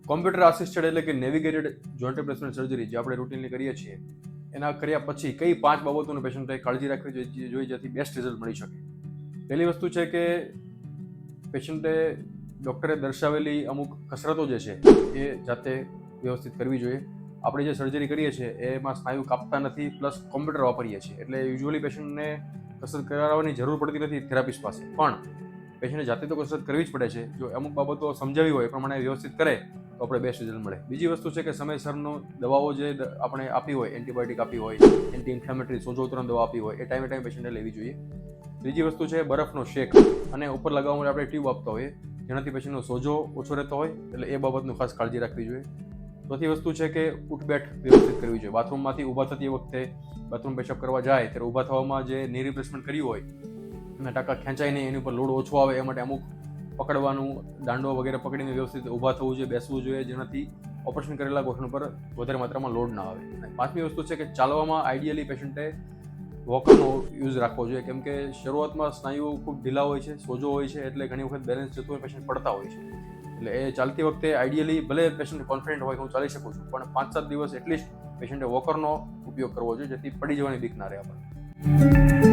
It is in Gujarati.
કોમ્પ્યુટર આસિસ્ટેડ એટલે કે નેવિગેટેડ જોઈન્ટ રિપ્લેસમેન્ટ સર્જરી જે આપણે રૂટીનલી કરીએ છીએ એના કર્યા પછી કઈ 5 બાબતોનું પેશન્ટે કાળજી રાખવી જોઈએ જેથી બેસ્ટ રિઝલ્ટ મળી શકે. પહેલી વસ્તુ છે કે પેશન્ટે ડૉક્ટરે દર્શાવેલી અમુક કસરતો જે છે એ જાતે વ્યવસ્થિત કરવી જોઈએ. આપણે જે સર્જરી કરીએ છીએ એમાં સ્નાયુ કાપતા નથી પ્લસ કોમ્પ્યુટર વાપરીએ છીએ એટલે યુઝ્યુઅલી પેશન્ટને કસરત કરાવવાની જરૂર પડતી નથી થેરાપિસ્ટ પાસે, પણ પેશન્ટે જાતે તો કસરત કરવી જ પડે છે. જો અમુક બાબતો સમજાવી હોય એ પ્રમાણે વ્યવસ્થિત કરે તો આપણે બેસ્ટ રિઝલ્ટ મળે. બીજી વસ્તુ છે કે સમયસરનો દવાઓ જે આપણે આપી હોય, એન્ટીબાયોટિક આપી હોય, એન્ટી ઇન્ફ્લેમેટરી સોજો ઉતરવાની દવા આપી હોય એ ટાઈમે પેશન્ટે લેવી જોઈએ. ત્રીજી વસ્તુ છે બરફનો શેક અને ઉપર લગાવવા માટે આપણે ટ્યુબ આપતા હોઈએ જેનાથી પેશન્ટનો સોજો ઓછો રહેતો હોય એટલે એ બાબતનું ખાસ કાળજી રાખવી જોઈએ. ચોથી વસ્તુ છે કે ઉઠબેઠ વ્યવસ્થિત કરવી જોઈએ. બાથરૂમમાંથી ઊભા થતી વખતે બાથરૂમ પેશાબ કરવા જાય ત્યારે ઊભા થવામાં જે ની રિપ્લેસમેન્ટ કર્યું હોય અને ટાંકા ખેંચાય નહીં, એની ઉપર લોડ ઓછો આવે એ માટે અમુક પકડવાનું, દાંડો વગેરે પકડીને વ્યવસ્થિત ઊભા થવું જોઈએ, બેસવું જોઈએ જેનાથી ઓપરેશન કરેલા ગોઠણ પર વધારે માત્રામાં લોડ ના આવે. અને પાંચમી વસ્તુ છે કે ચાલવામાં આઈડિયલી પેશન્ટે વોકરનો યુઝ રાખવો જોઈએ કેમ કે શરૂઆતમાં સ્નાયુઓ ખૂબ ઢીલા હોય છે, સોજો હોય છે એટલે ઘણી વખત બેલેન્સ જતું હોય પેશન્ટ પડતા હોય છે. એટલે એ ચાલતી વખતે આઈડિયલી ભલે પેશન્ટ કોન્ફિડન્ટ હોય કે હું ચાલી શકું છું પણ 5-7 દિવસ એટલીસ્ટ પેશન્ટે વોકરનો ઉપયોગ કરવો જોઈએ જેથી પડી જવાની બીક ના રહે આપણને.